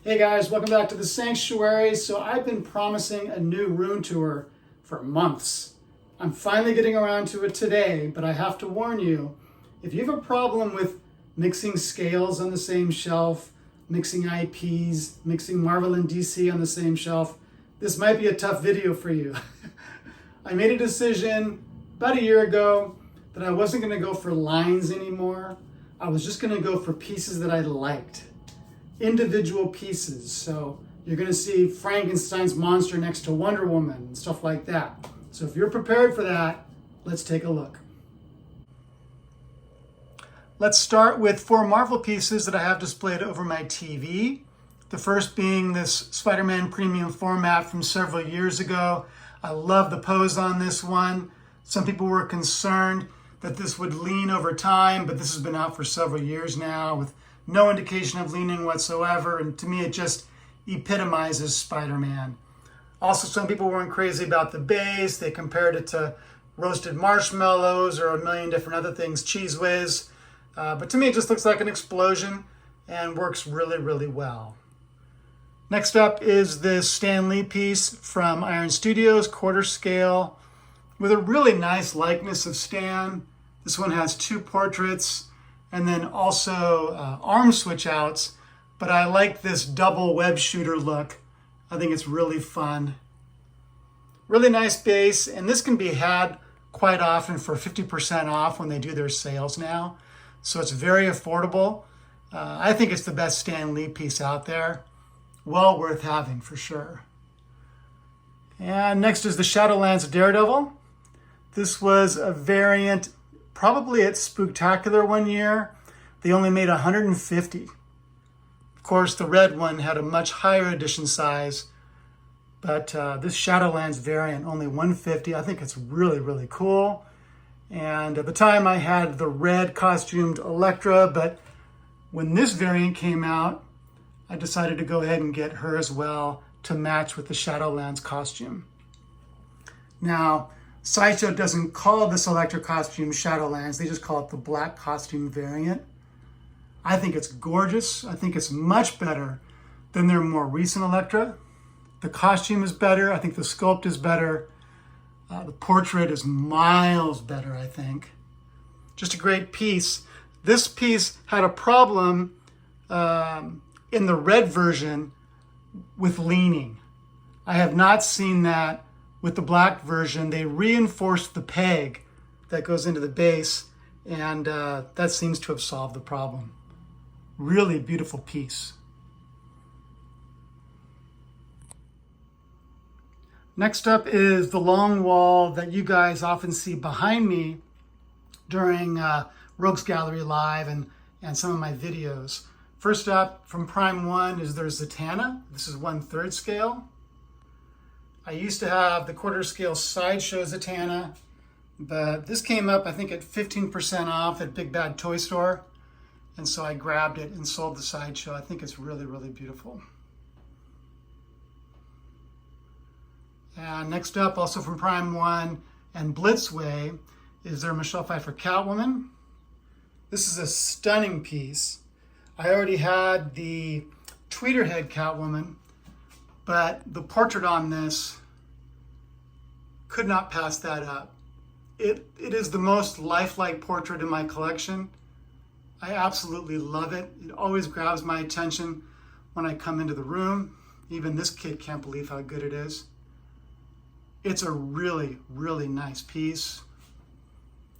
Hey guys, welcome back to the Sanctuary. So I've been promising a new rune tour for months. I'm finally getting around to it today, but I have to warn you, if you have a problem with mixing scales on the same shelf, mixing IPs, mixing Marvel and DC on the same shelf, this might be a tough video for you. I made a decision about a year ago that I wasn't going to go for lines anymore. I was just going to go for pieces that I liked. Individual pieces. So you're going to see Frankenstein's monster next to Wonder Woman and stuff like that. So if you're prepared for that, let's take a look. Let's start with 4 Marvel pieces that I have displayed over my TV. The first being this Spider-Man premium format from several years ago. I love the pose on this one. Some people were concerned that this would lean over time, but this has been out for several years now with no indication of leaning whatsoever, and to me it just epitomizes Spider-Man. Also, some people weren't crazy about the base. They compared it to roasted marshmallows or a million different other things, Cheese Whiz. But to me it just looks like an explosion and works really, really well. Next up is this Stan Lee piece from Iron Studios, quarter scale, with a really nice likeness of Stan. This one has 2 portraits and then also arm switch outs, but I like this double web shooter look. I think it's really fun. Really nice base, and this can be had quite often for 50% off when they do their sales now. So it's very affordable. I think it's the best Stan Lee piece out there. Well worth having for sure. And next is the Shadowlands Daredevil. This was a variant probably at Spooktacular one year. They only made 150. Of course, the red one had a much higher edition size, but this Shadowlands variant, only 150. I think it's really, really cool. And at the time I had the red costumed Elektra, but when this variant came out, I decided to go ahead and get her as well to match with the Shadowlands costume. Now, Sideshow doesn't call this Elektra costume Shadowlands, they just call it the black costume variant. I think it's gorgeous. I think it's much better than their more recent Elektra. The costume is better. I think the sculpt is better. The portrait is miles better, I think. Just a great piece. This piece had a problem in the red version with leaning. I have not seen that with the black version. They reinforced the peg that goes into the base, and that seems to have solved the problem. Really beautiful piece. Next up is the long wall that you guys often see behind me during Rogues Gallery Live and some of my videos. First up from Prime 1 is there's Zatanna. This is 1/3 scale. I used to have the quarter scale Sideshow Zatanna, but this came up I think at 15% off at Big Bad Toy Store. And so I grabbed it and sold the Sideshow. I think it's really, really beautiful. And next up, also from Prime 1 and Blitzway, is their Michelle Pfeiffer Catwoman. This is a stunning piece. I already had the Tweeterhead Catwoman, but the portrait on this could not pass that up. It is the most lifelike portrait in my collection. I absolutely love it. It always grabs my attention when I come into the room. Even this kid can't believe how good it is. It's a really, really nice piece.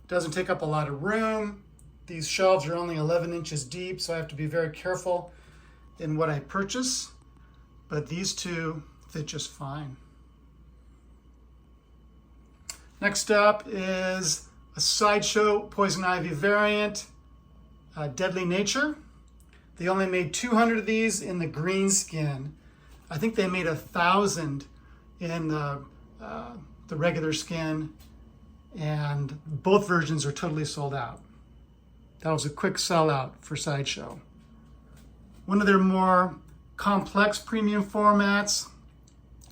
Doesn't take up a lot of room. These shelves are only 11 inches deep, so I have to be very careful in what I purchase. But these two fit just fine. Next up is a Sideshow Poison Ivy variant. Deadly Nature. They only made 200 of these in the green skin. I think they made 1,000 in the regular skin, and both versions are totally sold out. That was a quick sellout for Sideshow. One of their more complex premium formats.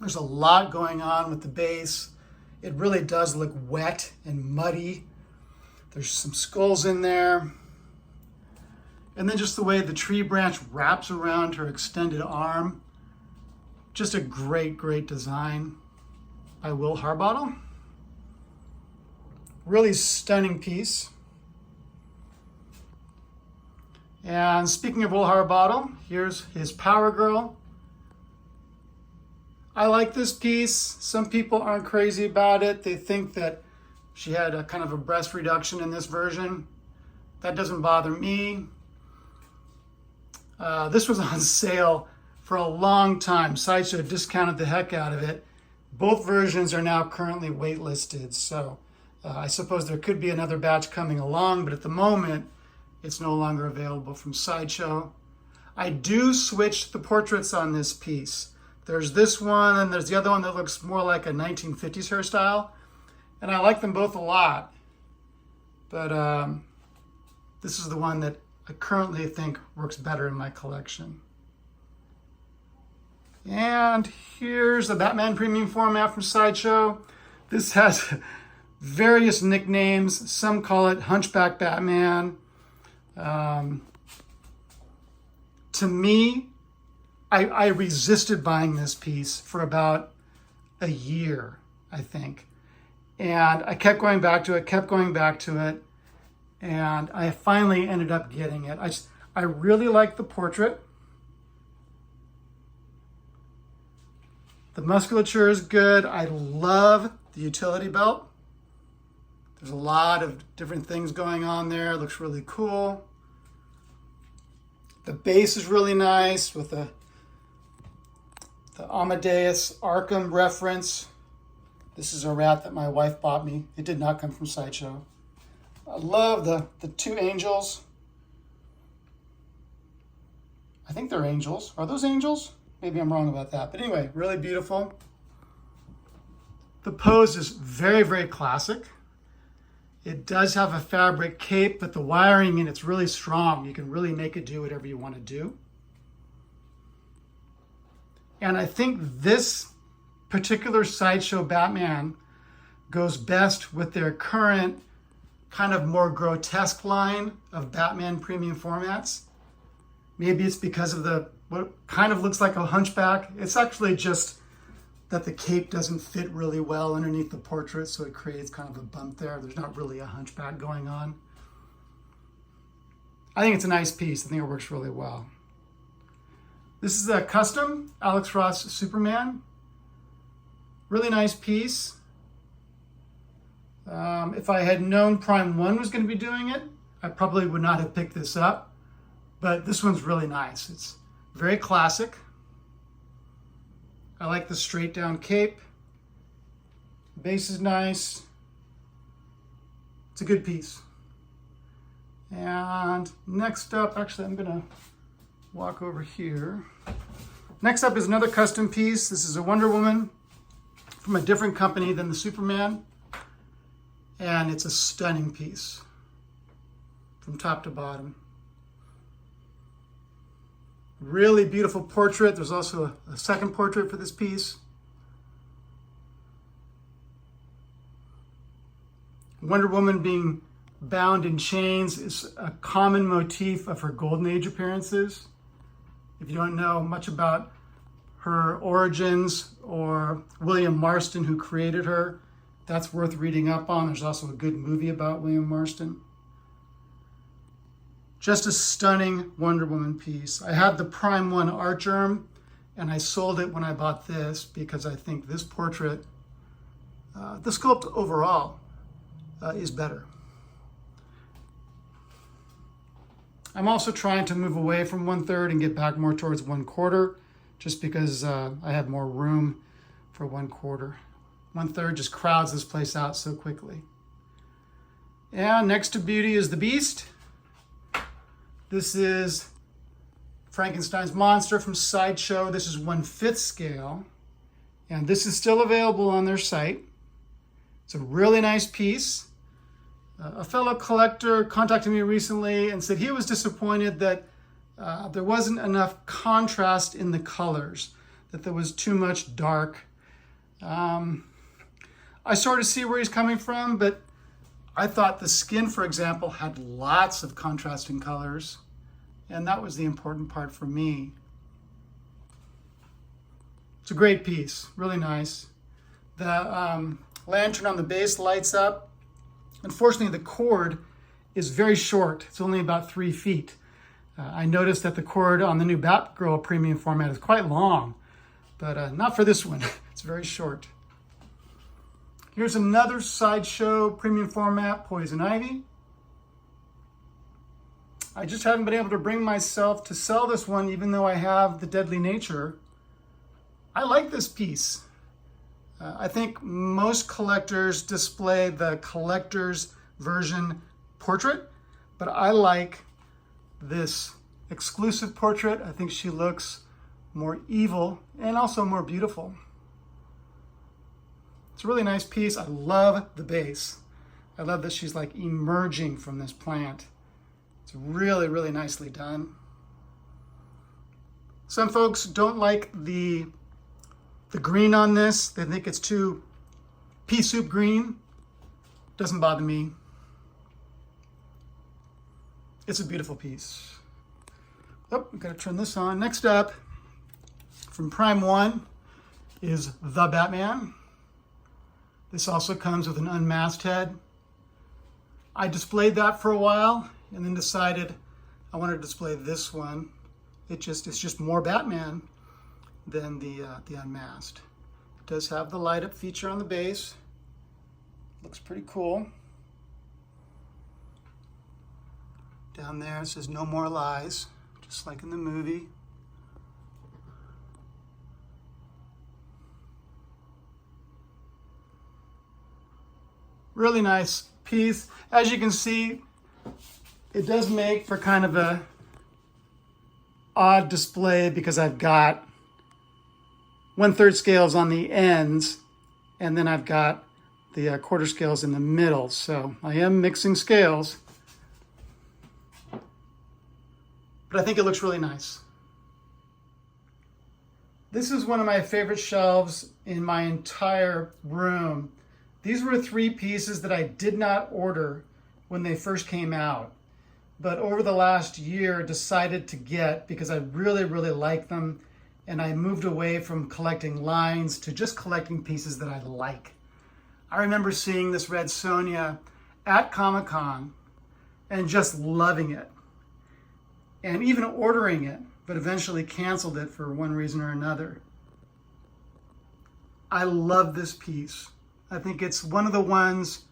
There's a lot going on with the base. It really does look wet and muddy. There's some skulls in there. And then just the way the tree branch wraps around her extended arm. Just a great, great design by Will Harbottle. Really stunning piece. And speaking of Will Harbottle, here's his Power Girl. I like this piece. Some people aren't crazy about it. They think that she had a kind of a breast reduction in this version. That doesn't bother me. This was on sale for a long time. Sideshow discounted the heck out of it. Both versions are now currently waitlisted, so I suppose there could be another batch coming along, but at the moment, it's no longer available from Sideshow. I do switch the portraits on this piece. There's this one, and there's the other one that looks more like a 1950s hairstyle, and I like them both a lot, but this is the one that I currently think works better in my collection. And here's the Batman Premium format from Sideshow. This has various nicknames. Some call it Hunchback Batman. To me, I resisted buying this piece for about a year, I think. And I kept going back to it, and I finally ended up getting it. I really like the portrait. The musculature is good. I love the utility belt. There's a lot of different things going on there. It looks really cool. The base is really nice with the Amadeus Arkham reference. This is a rat that my wife bought me. It did not come from Sideshow. I love the two angels. I think they're angels. Are those angels? Maybe I'm wrong about that. But anyway, really beautiful. The pose is very, very classic. It does have a fabric cape, but the wiring in it's really strong. You can really make it do whatever you want to do. And I think this particular Sideshow Batman goes best with their current kind of more grotesque line of Batman premium formats. Maybe it's because of what kind of looks like a hunchback. It's actually just that the cape doesn't fit really well underneath the portrait, so it creates kind of a bump there. There's not really a hunchback going on. I think it's a nice piece. I think it works really well. This is a custom Alex Ross Superman. Really nice piece. If I had known Prime 1 was going to be doing it, I probably would not have picked this up. But this one's really nice. It's very classic. I like the straight down cape. Base is nice. It's a good piece. And next up, actually I'm gonna walk over here. Next up is another custom piece. This is a Wonder Woman from a different company than the Superman. And it's a stunning piece from top to bottom. Really beautiful portrait. There's also a second portrait for this piece. Wonder Woman being bound in chains is a common motif of her Golden Age appearances. If you don't know much about her origins or William Marston, who created her, that's worth reading up on. There's also a good movie about William Marston. Just a stunning Wonder Woman piece. I had the Prime 1 art germ, and I sold it when I bought this because I think this portrait, the sculpt overall, is better. I'm also trying to move away from 1/3 and get back more towards 1/4, just because I have more room for 1/4. 1/3 just crowds this place out so quickly. And next to Beauty is the Beast. This is Frankenstein's monster from Sideshow. This is 1/5 scale. And this is still available on their site. It's a really nice piece. A fellow collector contacted me recently and said he was disappointed that there wasn't enough contrast in the colors, that there was too much dark. I sort of see where he's coming from, but I thought the skin, for example, had lots of contrasting colors. And that was the important part for me. It's a great piece, really nice. The lantern on the base lights up. Unfortunately, the cord is very short. It's only about 3 feet. I noticed that the cord on the new Batgirl premium format is quite long, but not for this one. It's very short. Here's another Sideshow premium format, Poison Ivy. I just haven't been able to bring myself to sell this one, even though I have the Deadly Nature. I like this piece. I think most collectors display the collector's version portrait, but I like this exclusive portrait. I think she looks more evil and also more beautiful. It's a really nice piece. I love the base. I love that she's like emerging from this plant. It's really, really nicely done. Some folks don't like the green on this. They think it's too pea soup green. Doesn't bother me. It's a beautiful piece. Oh, I've got to turn this on. Next up, from Prime 1, is The Batman. This also comes with an unmasked head. I displayed that for a while and then decided I wanted to display this one. It's just more Batman than the unmasked. It does have the light up feature on the base. Looks pretty cool. Down there it says "No More Lies," just like in the movie. Really nice piece. As you can see, it does make for kind of a odd display because I've got 1/3 scales on the ends, and then I've got the quarter scales in the middle. So I am mixing scales, but I think it looks really nice. This is one of my favorite shelves in my entire room. These were 3 pieces that I did not order when they first came out, but over the last year decided to get because I really, really like them, and I moved away from collecting lines to just collecting pieces that I like. I remember seeing this Red Sonja at Comic-Con and just loving it, and even ordering it, but eventually canceled it for one reason or another. I love this piece. I think it's one of the ones,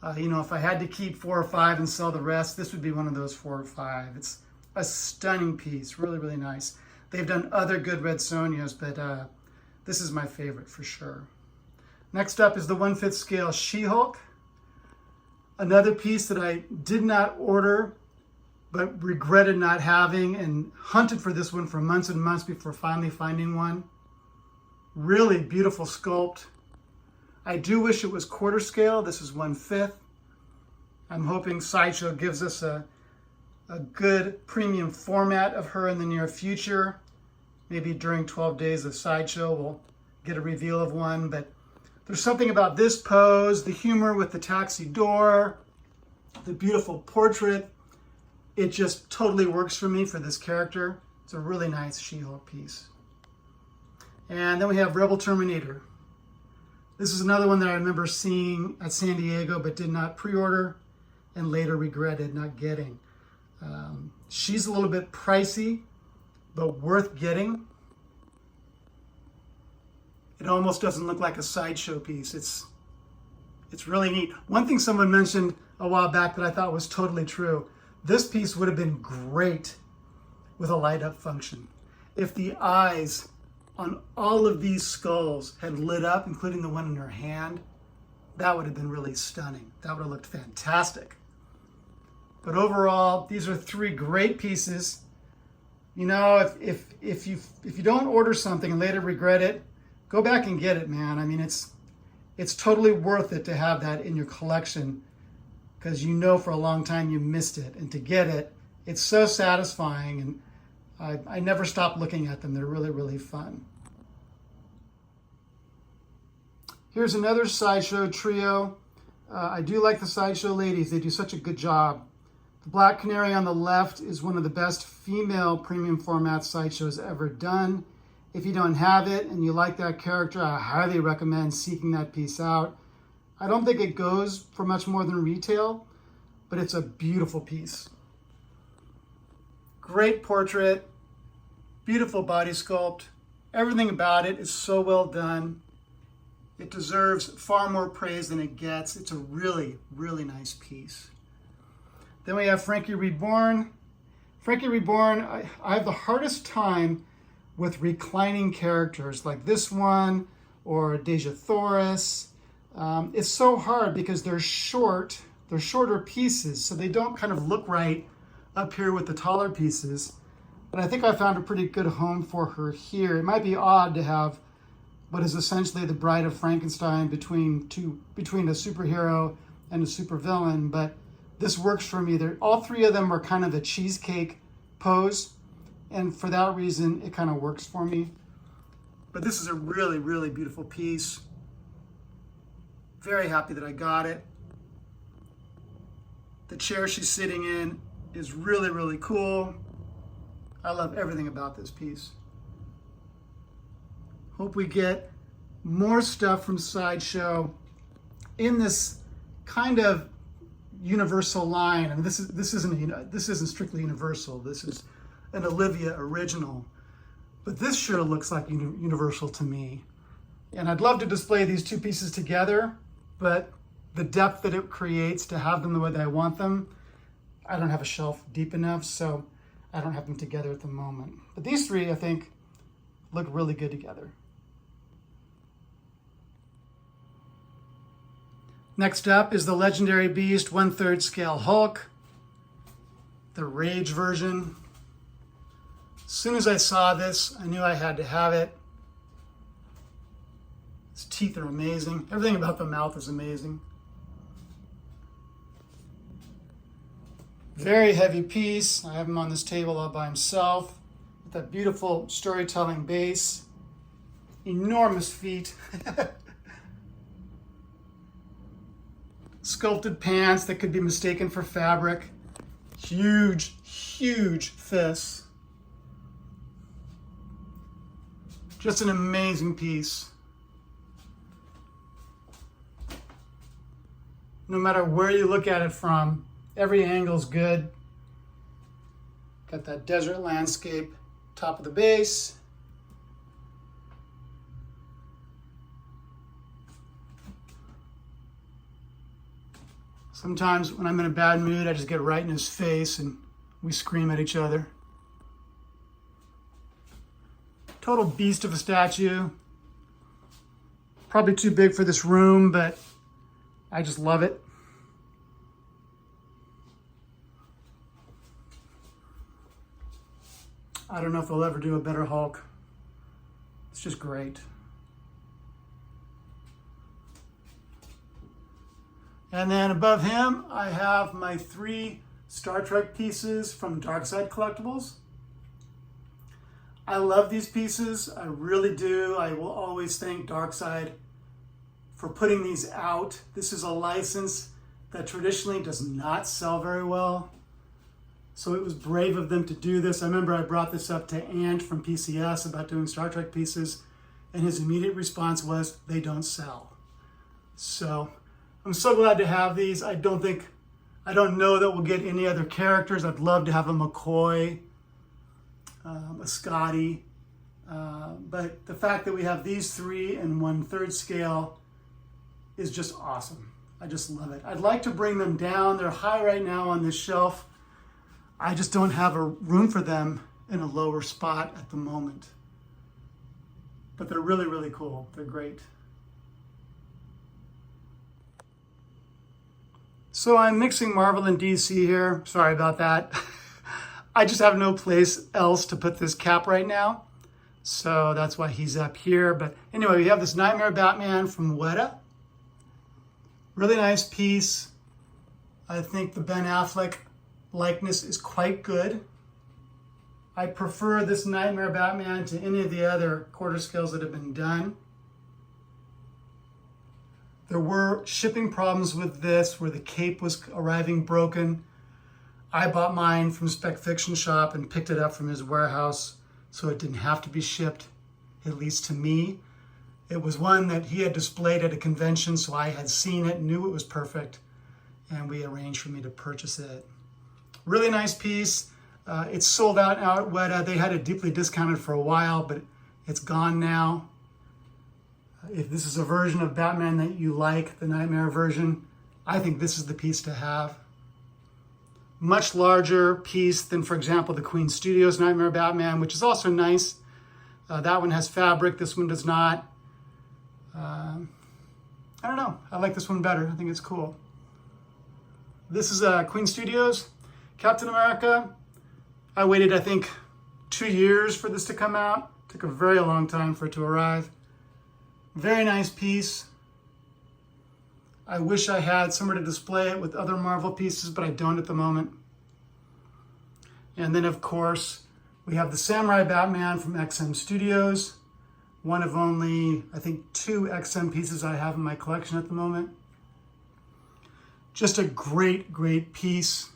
if I had to keep 4 or 5 and sell the rest, this would be one of those 4 or 5. It's a stunning piece, really, really nice. They've done other good Red Sonjas, but this is my favorite for sure. Next up is the 1/5 scale She-Hulk. Another piece that I did not order, but regretted not having and hunted for this one for months and months before finally finding one. Really beautiful sculpt. I do wish it was quarter scale. This is 1/5. I'm hoping Sideshow gives us a good premium format of her in the near future. Maybe during 12 days of Sideshow, we'll get a reveal of one. But there's something about this pose, the humor with the taxi door, the beautiful portrait. It just totally works for me for this character. It's a really nice She-Hulk piece. And then we have Rebel Terminator. This is another one that I remember seeing at San Diego but did not pre-order and later regretted not getting. She's a little bit pricey, but worth getting. It almost doesn't look like a Sideshow piece. It's really neat. One thing someone mentioned a while back that I thought was totally true. This piece would have been great with a light up function. If the eyes on all of these skulls had lit up, including the one in her hand, that would have been really stunning. That would have looked fantastic. But overall, these are 3 great pieces. You know, if you don't order something and later regret it, go back and get it, man. I mean, it's totally worth it to have that in your collection because you know for a long time you missed it. And to get it, it's so satisfying. And I never stop looking at them. They're really, really fun. Here's another Sideshow trio. I do like the Sideshow ladies. They do such a good job The Black Canary on the left is one of the best female premium format Sideshow's ever done. If you don't have it and you like that character, I highly recommend seeking that piece out. I don't think it goes for much more than retail, but it's a beautiful piece. Great portrait, beautiful body sculpt. Everything about it is so well done. It deserves far more praise than it gets. It's a really, really nice piece. Then we have Frankie Reborn. Frankie Reborn, I have the hardest time with reclining characters like this one or Deja Thoris. It's so hard because they're shorter pieces, so they don't kind of look right up here with the taller pieces. But I think I found a pretty good home for her here. It might be odd to have what is essentially the Bride of Frankenstein between a superhero and a supervillain, but this works for me. All three of them are kind of a cheesecake pose, and for that reason, it kind of works for me. But this is a really, really beautiful piece. Very happy that I got it. The chair she's sitting in is really, really cool. I love everything about this piece. Hope we get more stuff from Sideshow in this kind of universal line. I mean, this isn't strictly universal. This is an Olivia original, but this sure looks like universal to me. And I'd love to display these two pieces together, but the depth that it creates to have them the way that I want them, I don't have a shelf deep enough, so I don't have them together at the moment. But these three, I think, look really good together. Next up is the Legendary Beast 1/3 scale Hulk, the Rage version. As soon as I saw this, I knew I had to have it. His teeth are amazing. Everything about the mouth is amazing. Very heavy piece. I have him on this table all by himself with that beautiful storytelling base. Enormous feet. Sculpted pants that could be mistaken for fabric. Huge, huge fists. Just an amazing piece. No matter where you look at it from, every angle's good. Got that desert landscape, top of the base. Sometimes when I'm in a bad mood, I just get right in his face and we scream at each other. Total beast of a statue. Probably too big for this room, but I just love it. I don't know if they'll ever do a better Hulk. It's just great. And then above him, I have my 3 Star Trek pieces from Darkside Collectibles. I love these pieces, I really do. I will always thank Darkside for putting these out. This is a license that traditionally does not sell very well. So it was brave of them to do this. I remember I brought this up to Ant from PCS about doing Star Trek pieces, and his immediate response was, they don't sell. So I'm so glad to have these. I don't know that we'll get any other characters. I'd love to have a McCoy, a Scotty, but the fact that we have these 3 in 1/3 scale is just awesome. I just love it. I'd like to bring them down. They're high right now on this shelf. I just don't have a room for them in a lower spot at the moment. But they're really, really cool. They're great. So I'm mixing Marvel and DC here. Sorry about that. I just have no place else to put this cap right now. So that's why he's up here. But anyway, we have this Nightmare Batman from Weta. Really nice piece. I think the Ben Affleck likeness is quite good. I prefer this Nightmare Batman to any of the other quarter scales that have been done. There were shipping problems with this where the cape was arriving broken. I bought mine from Spec Fiction Shop and picked it up from his warehouse, so it didn't have to be shipped, at least to me. It was one that he had displayed at a convention, so I had seen it, knew it was perfect, and we arranged for me to purchase it. Really nice piece. It's sold out at Weta. They had it deeply discounted for a while, but it's gone now. If this is a version of Batman that you like, the Nightmare version, I think this is the piece to have. Much larger piece than, for example, the Queen Studios Nightmare Batman, which is also nice. That one has fabric, this one does not. I don't know, I like this one better. I think it's cool. This is Queen Studios, Captain America. I waited, I think, 2 years for this to come out. Took a very long time for it to arrive. Very nice piece. I wish I had somewhere to display it with other Marvel pieces, but I don't at the moment. And then, of course, we have the Samurai Batman from XM Studios. One of only, I think, 2 XM pieces I have in my collection at the moment. Just a great, great piece.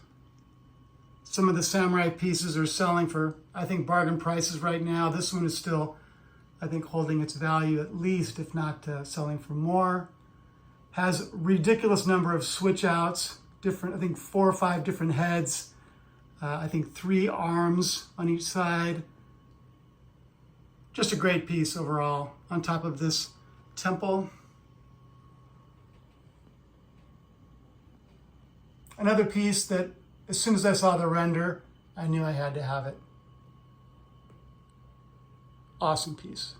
Some of the Samurai pieces are selling for, I think, bargain prices right now. This one is still, I think, holding its value at least, if not selling for more. Has ridiculous number of switch outs, different, I think 4 or 5 different heads. I think 3 arms on each side. Just a great piece overall on top of this temple. Another piece that as soon as I saw the render, I knew I had to have it. Awesome piece.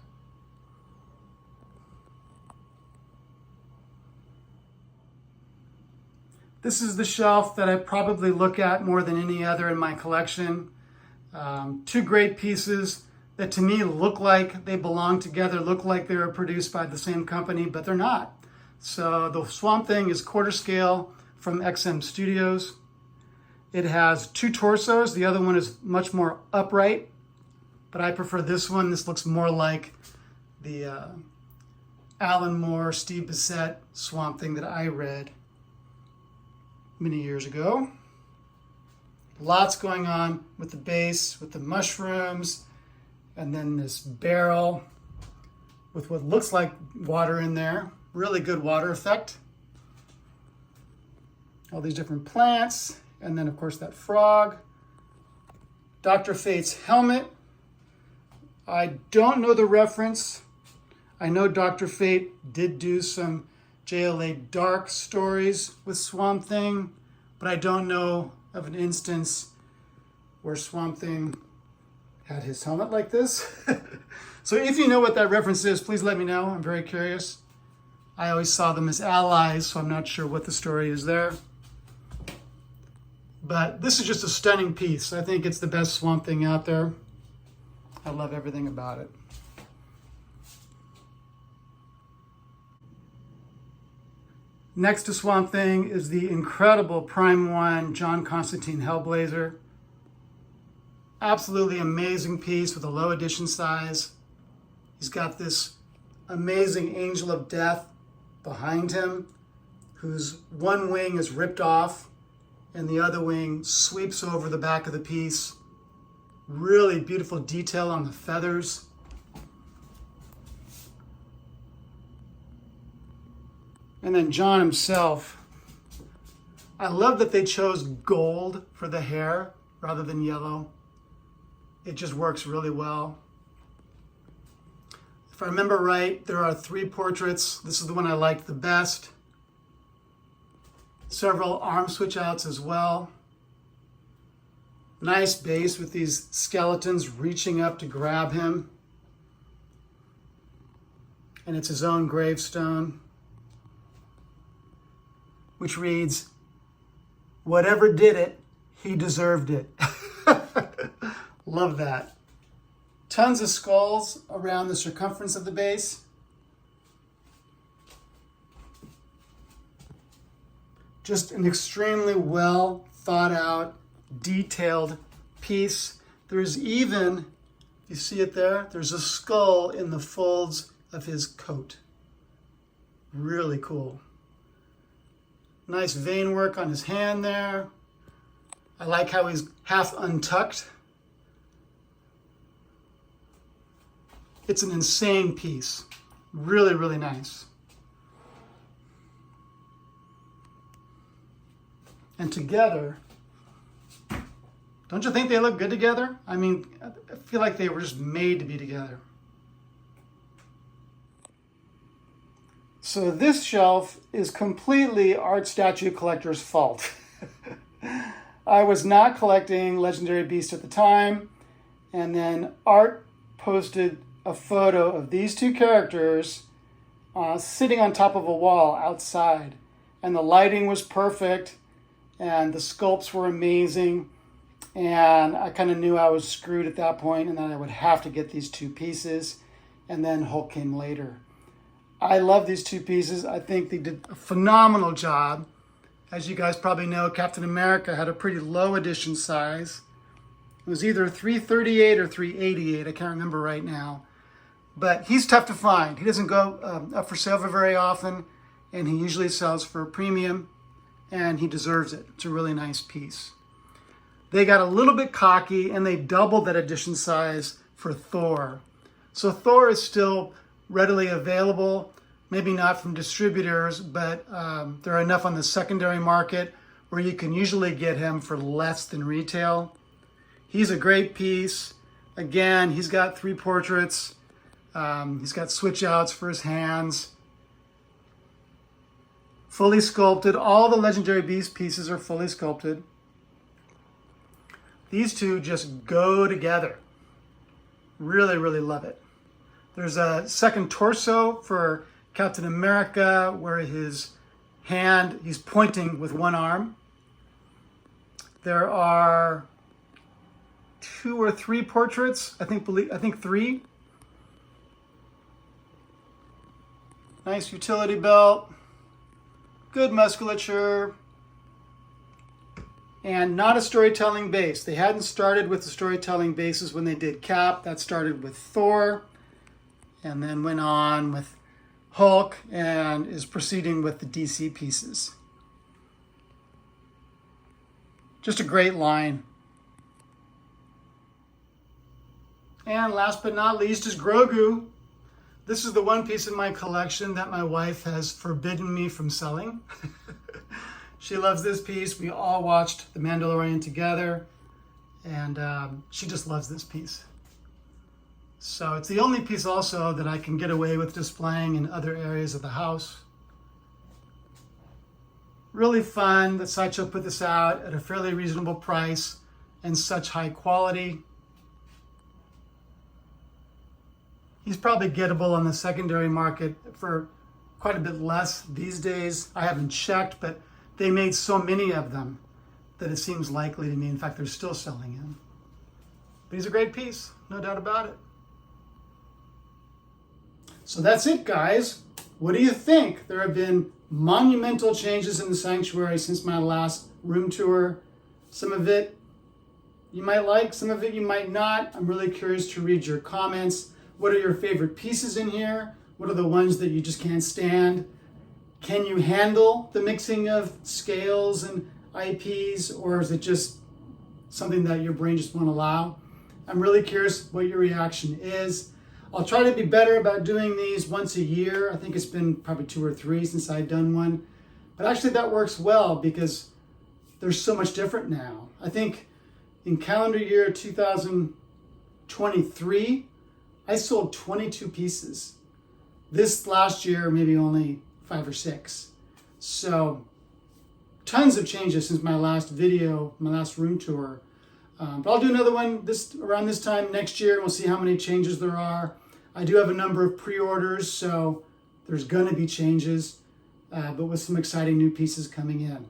This is the shelf that I probably look at more than any other in my collection. 2 great pieces that to me look like they belong together, look like they were produced by the same company, but they're not. So the Swamp Thing is quarter scale from XM Studios. It has 2 torsos. The other one is much more upright, but I prefer this one. This looks more like the Alan Moore, Steve Bissette Swamp Thing that I read many years ago. Lots going on with the base, with the mushrooms, and then this barrel with what looks like water in there. Really good water effect. All these different plants, and then of course that frog. Dr. Fate's helmet. I don't know the reference. I know Dr. Fate did do some JLA Dark stories with Swamp Thing, but I don't know of an instance where Swamp Thing had his helmet like this. So if you know what that reference is, please let me know. I'm very curious. I always saw them as allies, so I'm not sure what the story is there. But this is just a stunning piece. I think it's the best Swamp Thing out there. I love everything about it. Next to Swamp Thing is the incredible Prime 1 John Constantine Hellblazer. Absolutely amazing piece with a low edition size. He's got this amazing Angel of Death behind him, whose one wing is ripped off and the other wing sweeps over the back of the piece. Really beautiful detail on the feathers. And then John himself. I love that they chose gold for the hair rather than yellow. It just works really well. If I remember right, there are 3 portraits. This is the one I liked the best. Several arm switch outs as well. Nice base with these skeletons reaching up to grab him. And it's his own gravestone, which reads, "Whatever did it, he deserved it." Love that. Tons of skulls around the circumference of the base. Just an extremely well thought out, detailed piece. There's even, you see it there? There's a skull in the folds of his coat. Really cool. Nice vein work on his hand there. I like how he's half untucked. It's an insane piece. Really, really nice. And together, don't you think they look good together? I mean, I feel like they were just made to be together. So this shelf is completely Art Statue Collector's fault. I was not collecting Legendary Beasts at the time, and then Art posted a photo of these two characters sitting on top of a wall outside, and the lighting was perfect, and the sculpts were amazing, and I kind of knew I was screwed at that point, and that I would have to get these two pieces, and then Hulk came later. I love these two pieces. I think they did a phenomenal job. As you guys probably know, Captain America had a pretty low edition size. It was either 338 or 388. I can't remember right now. But he's tough to find. He doesn't go up for sale very often, and he usually sells for a premium, and he deserves it. It's a really nice piece. They got a little bit cocky, and they doubled that edition size for Thor. So Thor is still readily available, maybe not from distributors, but there are enough on the secondary market where you can usually get him for less than retail. He's a great piece. Again, he's got 3 portraits. He's got switch outs for his hands. Fully sculpted. All the Legendary Beast pieces are fully sculpted. These two just go together. Really, really love it. There's a second torso for Captain America where he's pointing with one arm. There are 2 or 3 portraits, I think 3. Nice utility belt, good musculature, and not a storytelling base. They hadn't started with the storytelling bases when they did Cap. That started with Thor, and then went on with Hulk, and is proceeding with the DC pieces. Just a great line. And last but not least is Grogu. This is the one piece in my collection that my wife has forbidden me from selling. She loves this piece. We all watched The Mandalorian together, and she just loves this piece. So it's the only piece also that I can get away with displaying in other areas of the house. Really fun that Sideshow put this out at a fairly reasonable price and such high quality. He's probably gettable on the secondary market for quite a bit less these days. I haven't checked, but they made so many of them that it seems likely to me. In fact, they're still selling him. But he's a great piece, no doubt about it. So that's it, guys. What do you think? There have been monumental changes in the sanctuary since my last room tour. Some of it you might like, some of it you might not. I'm really curious to read your comments. What are your favorite pieces in here? What are the ones that you just can't stand? Can you handle the mixing of scales and IPs, or is it just something that your brain just won't allow? I'm really curious what your reaction is. I'll try to be better about doing these once a year. I think it's been probably 2 or 3 since I've done one. But actually that works well because there's so much different now. I think in calendar year 2023, I sold 22 pieces. This last year, maybe only 5 or 6. So tons of changes since my last video, my last room tour. But I'll do another one around this time next year, and we'll see how many changes there are. I do have a number of pre-orders, so there's going to be changes, but with some exciting new pieces coming in.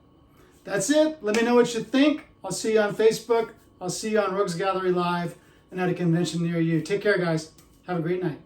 That's it. Let me know what you think. I'll see you on Facebook. I'll see you on Rogues Gallery Live and at a convention near you. Take care, guys. Have a great night.